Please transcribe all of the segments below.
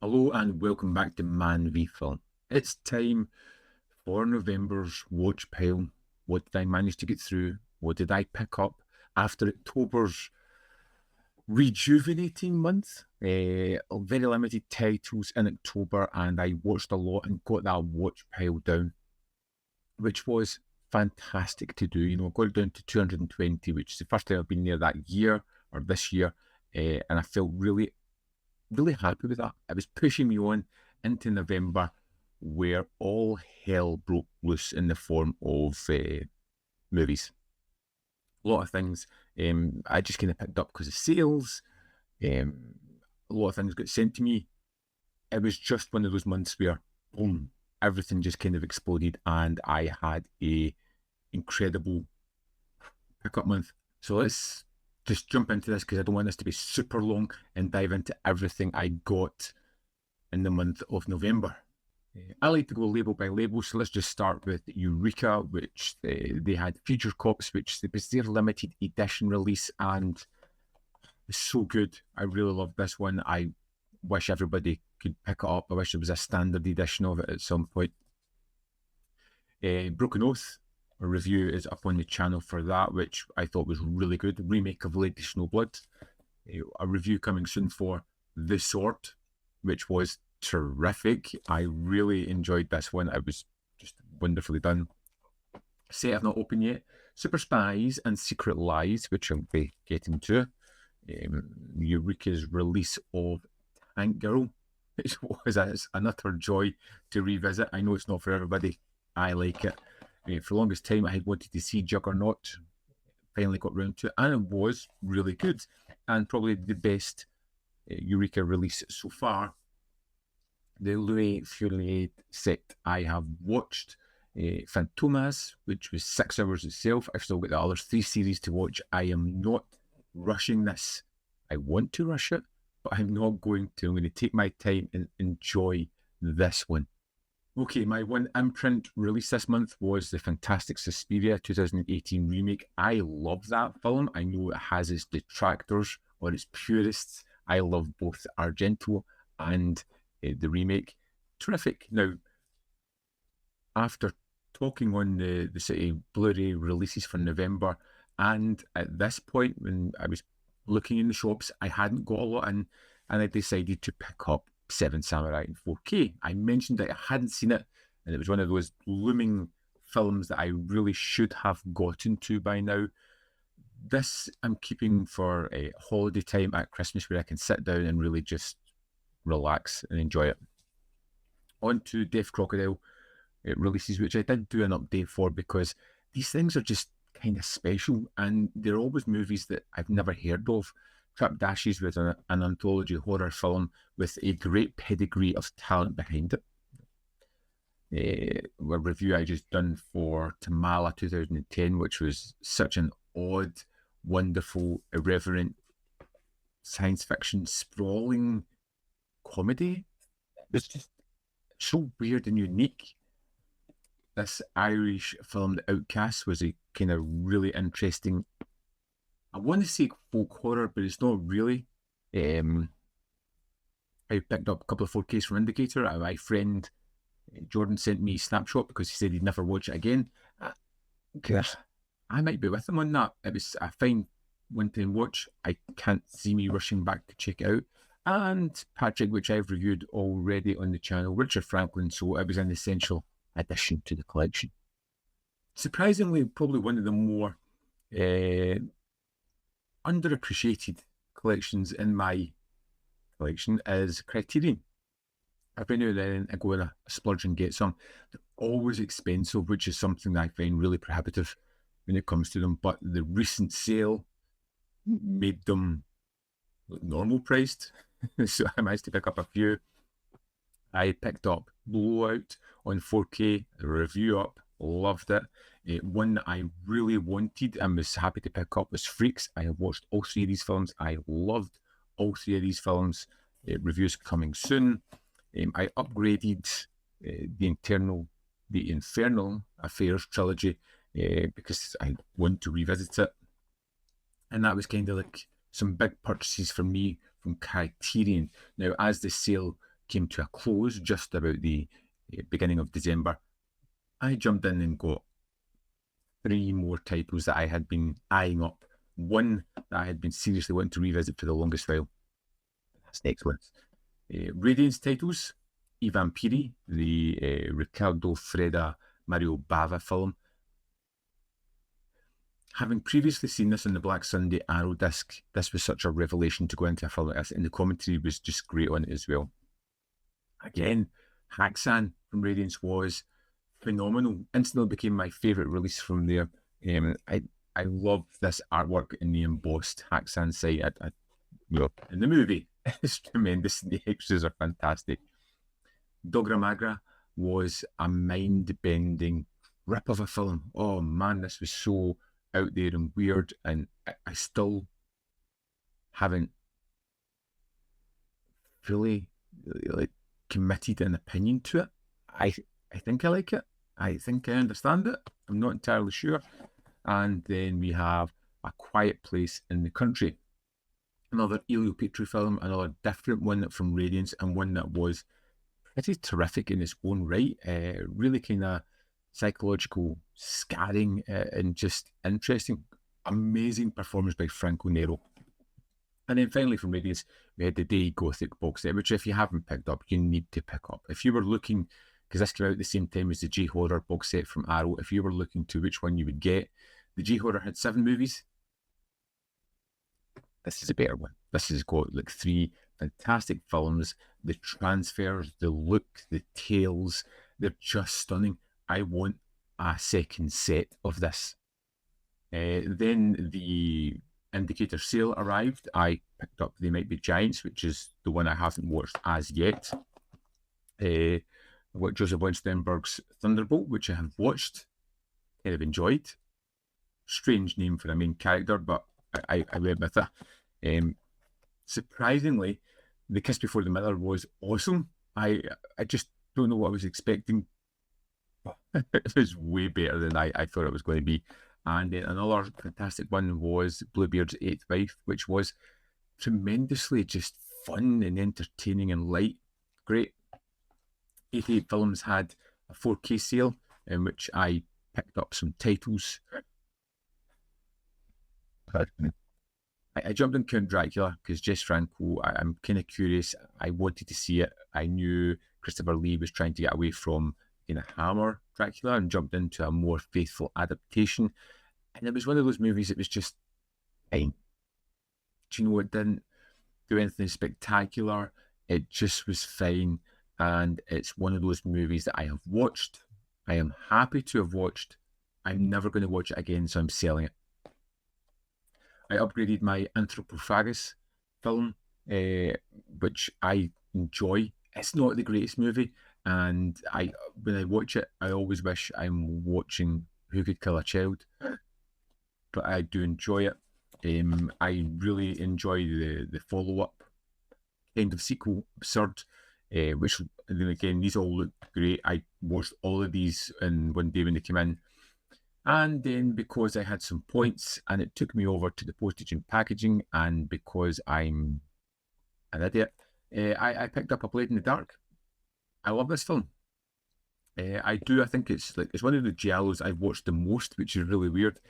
Hello and welcome back to Man v Film. It's time for November's watch pile. What did I manage to get through? What did I pick up after October's rejuvenating month? Very limited titles in October, and I watched a lot and got that watch pile down, which was fantastic to do. Got it down to 220, which is the first time I've been there that year or this year, and I felt really happy with that. It was pushing me on into November, where all hell broke loose in the form of movies. A lot of things I just kind of picked up because of sales. Um, a lot of things got sent to me. It was just one of those months where, boom, everything just kind of exploded, and I had a incredible pickup month. So let's just jump into this because I don't want this to be super long and dive into everything I got in the month of November. I like to go label by label, so let's just start with Eureka, which they had Future Cops, which was their limited edition release, and it's so good. I really love this one. I wish everybody could pick it up. I wish there was a standard edition of it at some point. Broken Oath, a review is up on the channel for that, which I thought was really good. Remake of Lady Snowblood. A review coming soon for The Sword, which was terrific. I really enjoyed this one. It was just wonderfully done. Set I've not opened yet. Super Spies and Secret Lies, which I'll be getting to. Eureka's release of Tank Girl, which was an utter joy to revisit. I know it's not for everybody. I like it. For the longest time, I had wanted to see Juggernaut. Finally got round to it, and it was really good, and probably the best Eureka release so far. The Louis Furier set I have watched. Fantomas, which was 6 hours itself. I've still got the other 3 series to watch. I am not rushing this. I want to rush it, but I'm not going to. I'm going to take my time and enjoy this one. Okay, my one imprint release this month was the fantastic Suspiria 2018 remake. I love that film. I know it has its detractors or its purists. I love both Argento and the remake. Terrific. Now, after talking on the city Blu-ray releases for November, and at this point when I was looking in the shops, I hadn't got a lot in, and I decided to pick up Seven Samurai in 4K. I mentioned that I hadn't seen it, and it was one of those looming films that I really should have gotten to by now. This I'm keeping for a holiday time at Christmas where I can sit down and really just relax and enjoy it. On to Deaf Crocodile releases, which I did do an update for because these things are just kind of special, and they're always movies that I've never heard of. Trapdashes was an anthology horror film with a great pedigree of talent behind it. A review I just done for Tamala 2010, which was such an odd, wonderful, irreverent science fiction sprawling comedy. It's just so weird and unique. This Irish film, The Outcast, was a kind of really interesting, I want to say folk horror, but it's not really. I picked up a couple of 4Ks from Indicator. My friend Jordan sent me a snapshot because he said he'd never watch it again. I might be with him on that. It was a fine one to watch. I can't see me rushing back to check it out. And Patrick, which I've reviewed already on the channel, Richard Franklin, so it was an essential addition to the collection. Surprisingly, probably one of the more underappreciated collections in my collection is Criterion. Every now and then I go in a splurge and get some. They're always expensive, which is something that I find really prohibitive when it comes to them. But the recent sale made them normal priced. So I managed to pick up a few. I picked up Blowout on 4K, a review up, loved it. One that I really wanted and was happy to pick up was Freaks. I have watched all 3 of these films. I loved all 3 of these films. Reviews coming soon. I upgraded the Infernal Affairs trilogy because I want to revisit it. And that was kind of like some big purchases for me from Criterion. Now, as the sale came to a close just about the beginning of December, I jumped in and got 3 more titles that I had been eyeing up. One that I had been seriously wanting to revisit for the longest while. That's next one. Radiance titles, I Vampiri, the Riccardo Freda Mario Bava film. Having previously seen this on the Black Sunday Arrow disc, this was such a revelation to go into a film like this, and the commentary was just great on it as well. Again, Haxan from Radiance was phenomenal. Instantly became my favourite release from there. I love this artwork in the embossed Haxan site. Well, in the movie, it's tremendous. The extras are fantastic. Dogra Magra was a mind-bending rip of a film. Oh man, this was so out there and weird, and I still haven't fully committed an opinion to it. I think I like it. I think I understand it. I'm not entirely sure. And then we have A Quiet Place in the Country, another Elio Petri film, another different one from Radiance, and one that was pretty terrific in its own right. Really kind of psychological, scarring, and just interesting. Amazing performance by Franco Nero. And then finally from Radiance, we had the Day Gothic box set, which if you haven't picked up, you need to pick up. If you were looking, because this came out at the same time as the J-Horror box set from Arrow, if you were looking to which one you would get, the J-Horror had 7 movies. This is a better one. This has got like 3 fantastic films. The transfers, the look, the tales, they're just stunning. I want a second set of this. Then the Indicator sale arrived. I picked up They Might Be Giants, which is the one I haven't watched as yet. What Joseph Weinsteinberg's Thunderbolt, which I have watched, kind of enjoyed. Strange name for a main character, but I went with it. Surprisingly, The Kiss Before the Miller was awesome. I just don't know what I was expecting. It was way better than I thought it was going to be. And then another fantastic one was Bluebeard's Eighth Wife, which was tremendously just fun and entertaining and light. Great. 88 Films had a 4K sale in which I picked up some titles. I jumped on Count Dracula because Jess Franco, I'm kind of curious. I wanted to see it. I knew Christopher Lee was trying to get away from Hammer Dracula and jumped into a more faithful adaptation. And it was one of those movies that was just fine. Do you know, it didn't do anything spectacular. It just was fine. And it's one of those movies that I have watched. I am happy to have watched. I'm never going to watch it again, so I'm selling it. I upgraded my Anthropophagus film, which I enjoy. It's not the greatest movie, and when I watch it, I always wish I'm watching Who Could Kill a Child, but I do enjoy it. I really enjoy the follow-up kind of sequel, Absurd, which, then again, these all look great. I watched all of these in one day when they came in. And then because I had some points and it took me over to the postage and packaging, and because I'm an idiot, I picked up A Blade in the Dark. I love this film. I think it's one of the giallos I've watched the most, which is really weird,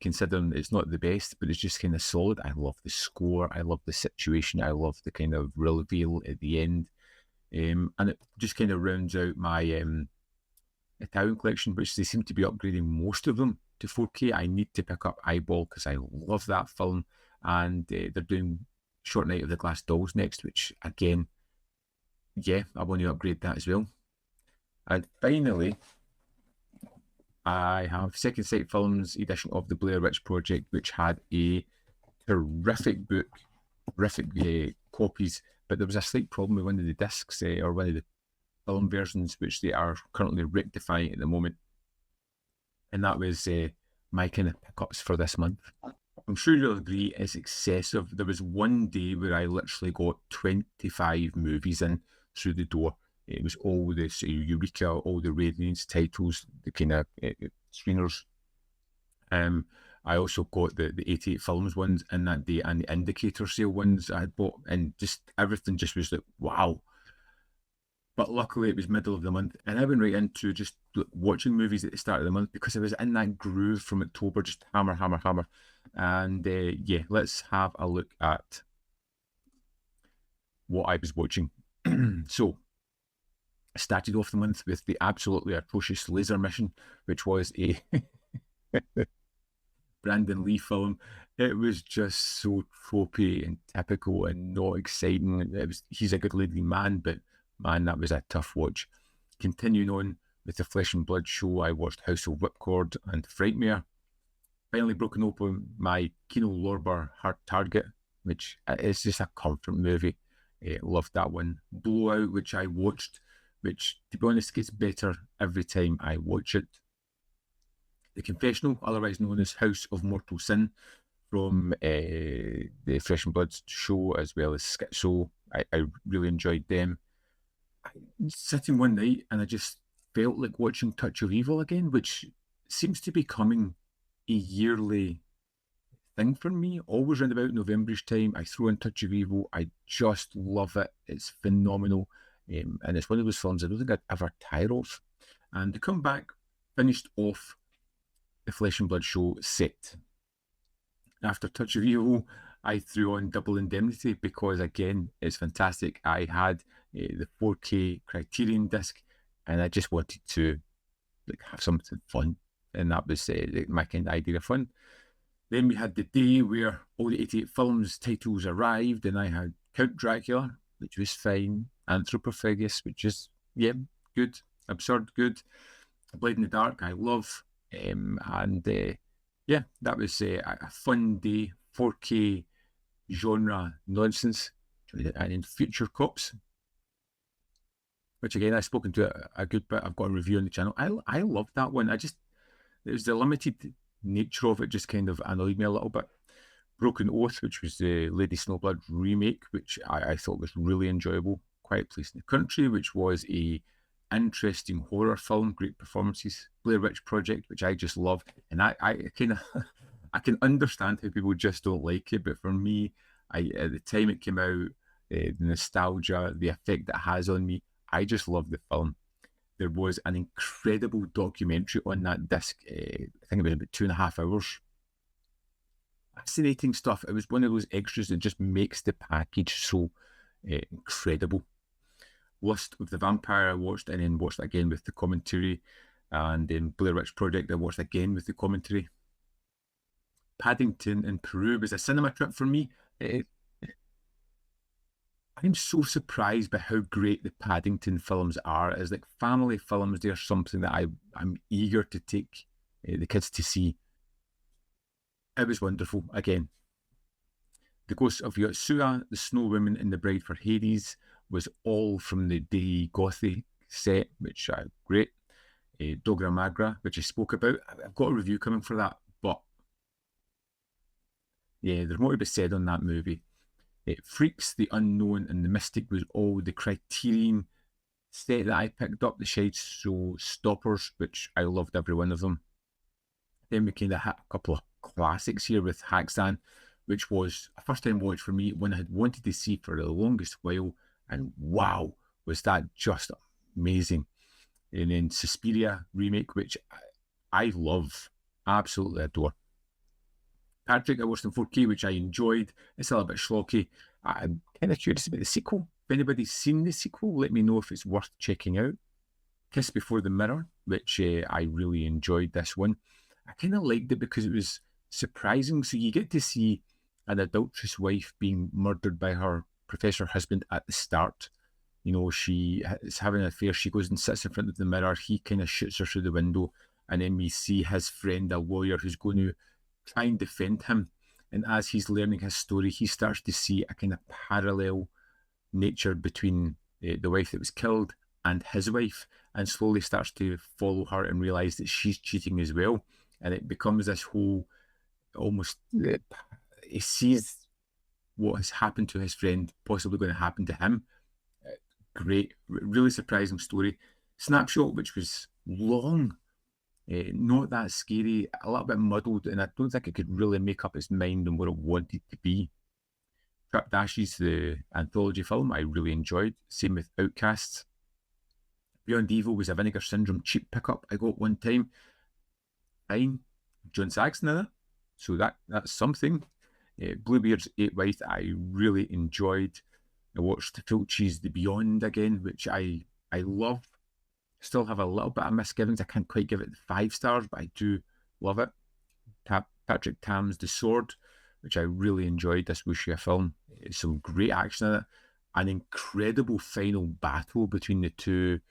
considering it's not the best, but it's just kind of solid. I love the score. I love the situation. I love the kind of reveal at the end. And it just kind of rounds out my Italian collection, which they seem to be upgrading most of them to 4K. I need to pick up Eyeball because I love that film, and they're doing Short Night of the Glass Dolls next, which again, yeah, I want to upgrade that as well. And finally, I have Second Sight Films edition of the Blair Witch Project, which had a terrific book, terrific copies, but there was a slight problem with one of the discs, or one of the film versions, which they are currently rectifying at the moment. And that was my kind of pickups for this month. I'm sure you'll agree it's excessive. There was one day where I literally got 25 movies in through the door. It was all the Eureka, all the Radiance titles, the kind of screeners. I also got the 88 Films ones in that day, and the Indicator sale ones I had bought, and just everything just was like, wow. But luckily it was middle of the month, and I went right into just watching movies at the start of the month because I was in that groove from October, just hammer, hammer, hammer. And yeah, let's have a look at what I was watching. So, I started off the month with the absolutely atrocious Laser Mission, which was a Brandon Lee film. It was just so tropey and typical and not exciting. He's a good leading man, but man, that was a tough watch. Continuing on with the Flesh and Blood show, I watched House of Whipcord and Frightmare. Finally broken open my Kino Lorber Hard Target, which is just a comfort movie. Loved that one. Blowout, which I watched, which, to be honest, gets better every time I watch it. The Confessional, otherwise known as House of Mortal Sin, from the Flesh and Blood show, as well as Schizo. I really enjoyed them. I was sitting one night and I just felt like watching Touch of Evil again, which seems to be becoming a yearly thing for me. Always around about Novemberish time, I throw in Touch of Evil. I just love it. It's phenomenal. And it's one of those films I don't think I'd ever tire of. And to come back, finished off the Flesh and Blood show set. After Touch of Evil, I threw on Double Indemnity because, again, it's fantastic. I had the 4K Criterion disc and I just wanted to have something fun. And that was my kind of idea of fun. Then we had the day where all the 88 films titles arrived, and I had Count Dracula, which was fine, Anthropophagus, which is, yeah, good, absurd, good, Blade in the Dark, I love, and yeah, that was a fun day, 4K genre nonsense, and then Future Cops, which again, I've spoken to a good bit, I've got a review on the channel. I love that one. It was the limited nature of it just kind of annoyed me a little bit. Broken Oath, which was the Lady Snowblood remake, which I thought was really enjoyable. Quiet Place in the Country, which was a interesting horror film, great performances. Blair Witch Project, which I just love, and I kind of I can understand how people just don't like it, but for me, at the time it came out, the nostalgia, the effect it has on me, I just love the film. There was an incredible documentary on that disc. I think it was about 2.5 hours. Fascinating stuff. It was one of those extras that just makes the package so incredible. Lust of the Vampire I watched, and then watched again with the commentary. And then Blair Witch Project I watched again with the commentary. Paddington in Peru was a cinema trip for me. I'm so surprised by how great the Paddington films are. As like family films, they're something that I'm eager to take the kids to see. It was wonderful. Again, The Ghost of Yotsuya, The Snow Woman, and The Bride for Hades was all from the Day Gothic set, which are great. Dogra Magra, which I spoke about. I've got a review coming for that, but yeah, there's more to be said on that movie. Freaks, The Unknown, and The Mystic was all the Criterion set that I picked up, the Sideshow Stoppers, which I loved every one of them. Then we kind of had a couple of classics here with Haxan, which was a first-time watch for me, one I had wanted to see for the longest while, and wow, was that just amazing. And then Suspiria remake, which I love, absolutely adore. Patrick, I watched in 4K, which I enjoyed. It's a little bit schlocky. I'm kind of curious about the sequel. If anybody's seen the sequel, let me know if it's worth checking out. Kiss Before the Mirror, which I really enjoyed this one. I kind of liked it because it was surprising. So you get to see an adulterous wife being murdered by her professor husband at the start. You know, she is having an affair. She goes and sits in front of the mirror. He kind of shoots her through the window. And then we see his friend, a lawyer, who's going to try and defend him. And as he's learning his story, he starts to see a kind of parallel nature between the wife that was killed and his wife, and slowly starts to follow her and realise that she's cheating as well. And it becomes this whole almost, he sees what has happened to his friend possibly going to happen to him. Great, really surprising story. Snapshot, which was long, not that scary, a little bit muddled, and I don't think it could really make up its mind on what it wanted to be. Trap Dashes, the anthology film, I really enjoyed. Same with Outcasts. Beyond Evil was a Vinegar Syndrome cheap pickup I got one time. Fine. John Saxon in it, so that's something. Bluebeard's Eight White I really enjoyed. I watched Fulci's The Beyond again, which I love. Still have a little bit of misgivings. I can't quite give it 5 stars, but I do love it. Patrick Tam's The Sword, which I really enjoyed, this wuxia film. It's some great action in it. An incredible final battle between the two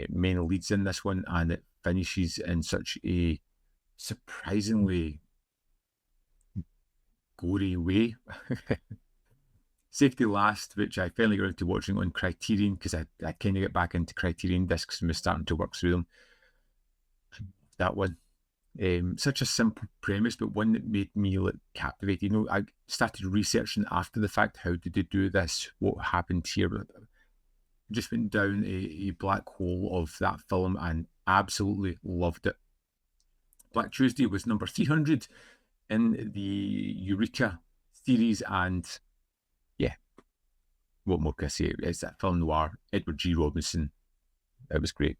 main leads in this one, and it finishes in such a surprisingly gory way. Safety Last, which I finally got around to watching on Criterion, because I kind of get back into Criterion discs and was starting to work through them. That one. Such a simple premise, but one that made me look captivated. You know, I started researching after the fact, how did they do this? What happened here? Just went down a black hole of that film and absolutely loved it. Black Tuesday was number 300 in the Eureka series, and yeah, what more can I say? It's that film noir, Edward G. Robinson. It was great.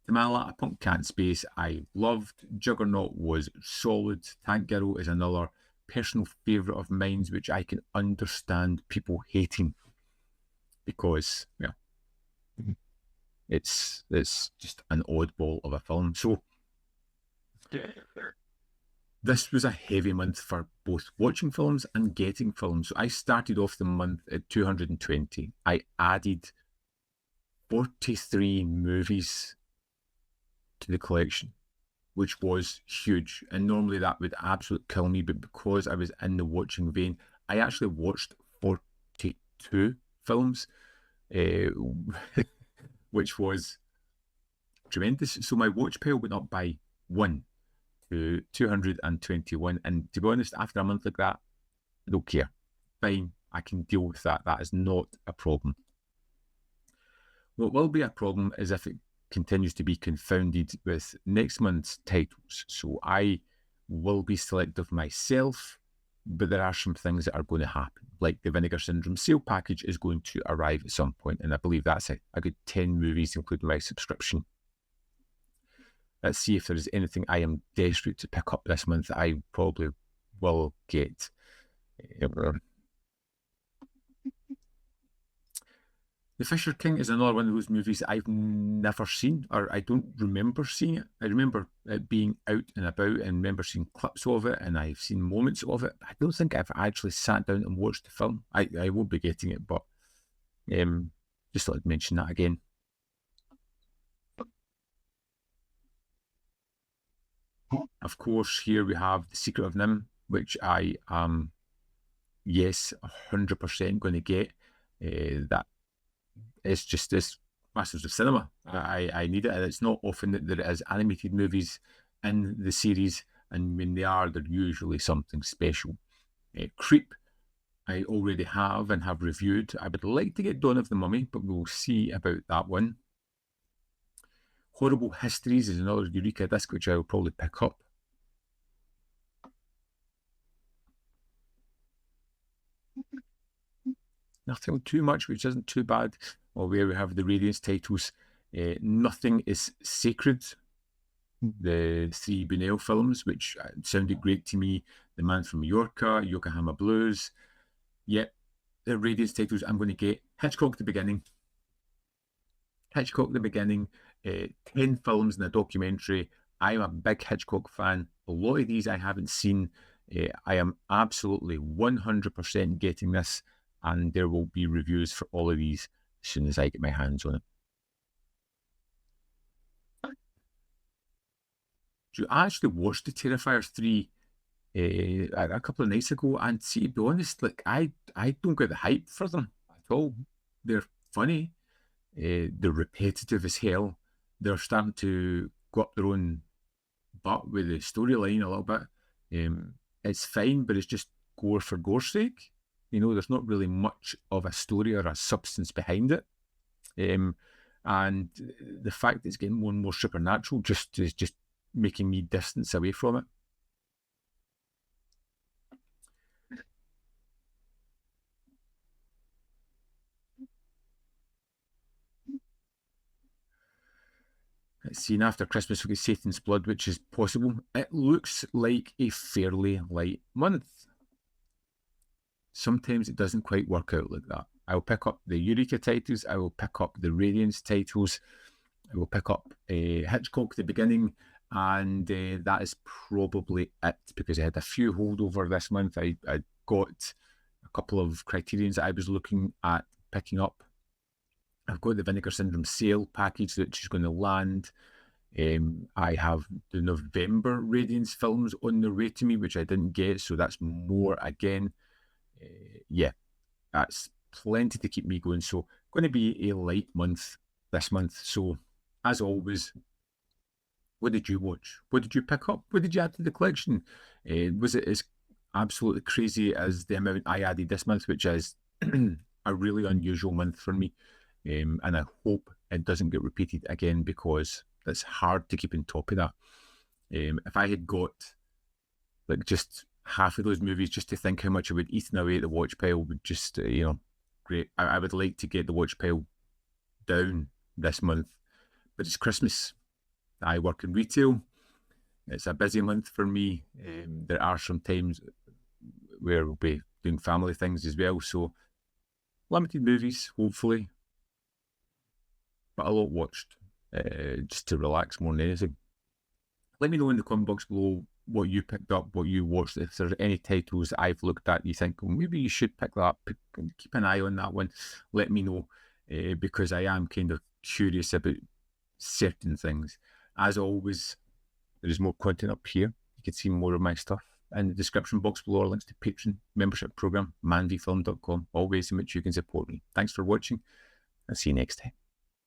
Tamala, A Punk Cat in Space, I loved. Juggernaut was solid. Tank Girl is another personal favourite of mine, which I can understand people hating, because, yeah, it's just an oddball of a film. So this was a heavy month for both watching films and getting films. So I started off the month at 220. I added 43 movies to the collection, which was huge. And normally that would absolutely kill me, but because I was in the watching vein, I actually watched 42 films, which was tremendous. So my watch pile went up by 1 to 221. And to be honest, after a month like that, I don't care. Fine, I can deal with that. That is not a problem. What will be a problem is if it continues to be confounded with next month's titles. So I will be selective myself, but there are some things that are going to happen. Like the Vinegar Syndrome sale package is going to arrive at some point, and I believe that's a good 10 movies, including my subscription. Let's see if there is anything I am desperate to pick up this month that I probably will get. The Fisher King is another one of those movies that I've never seen, or I don't remember seeing it. I remember it being out and about and remember seeing clips of it, and I've seen moments of it. I don't think I've actually sat down and watched the film. I won't be getting it, but just thought I'd mention that again. Of course, here we have The Secret of Nim, which I am, yes, 100% going to get. That it's just this Masters of Cinema. I need it, and it's not often that there is animated movies in the series, and when they are, they're usually something special. Creep, I already have and have reviewed. I would like to get Dawn of the Mummy, but we'll see about that one. Horrible Histories is another Eureka disc, which I will probably pick up. Nothing too much, which isn't too bad. Or where we have the Radiance titles. Nothing is Sacred, the 3 Buñuel films, which sounded great to me. The Man from Mallorca, Yokohama Blues. Yep, the Radiance titles I'm going to get. Hitchcock The Beginning. 10 films and a documentary. I'm a big Hitchcock fan. A lot of these I haven't seen. I am absolutely 100% getting this, and there will be reviews for all of these as soon as I get my hands on it. I actually watched The Terrifiers 3 a couple of nights ago, and see, to be honest, like I don't get the hype for them at all. They're funny. They're repetitive as hell. They're starting to go up their own butt with the storyline a little bit. It's fine, but it's just gore for gore's sake. You know, there's not really much of a story or a substance behind it. And the fact that it's getting more and more supernatural is just making me distance away from it. Scene after Christmas we get Satan's Blood, which is possible. It looks like a fairly light month. Sometimes it doesn't quite work out like that. I will pick up the Eureka titles, I will pick up the Radiance titles, I will pick up Hitchcock at the beginning, and that is probably it, because I had a few holdover this month. I got a couple of Criterions that I was looking at picking up. I've got the Vinegar Syndrome sale package which is going to land. I have the November Radiance films on the way to me, which I didn't get, so that's more again. Yeah, that's plenty to keep me going. So going to be a light month this month. So as always, what did you watch? What did you pick up? What did you add to the collection? Was it as absolutely crazy as the amount I added this month, which is a really unusual month for me? And I hope it doesn't get repeated again, because it's hard to keep on top of that. If I had got like just half of those movies just to think how much I would eaten away at the watch pile would just, great. I would like to get the watch pile down this month, but it's Christmas. I work in retail. It's a busy month for me. There are some times where we'll be doing family things as well. So limited movies, hopefully, but a lot watched, just to relax more than anything. Let me know in the comment box below what you picked up, what you watched. If there's any titles that I've looked at you think, well, maybe you should pick that up, keep an eye on that one. Let me know, because I am kind of curious about certain things. As always, there is more content up here. You can see more of my stuff in the description box below, or links to Patreon membership program, manvfilm.com, all ways in which you can support me. Thanks for watching. I'll see you next time.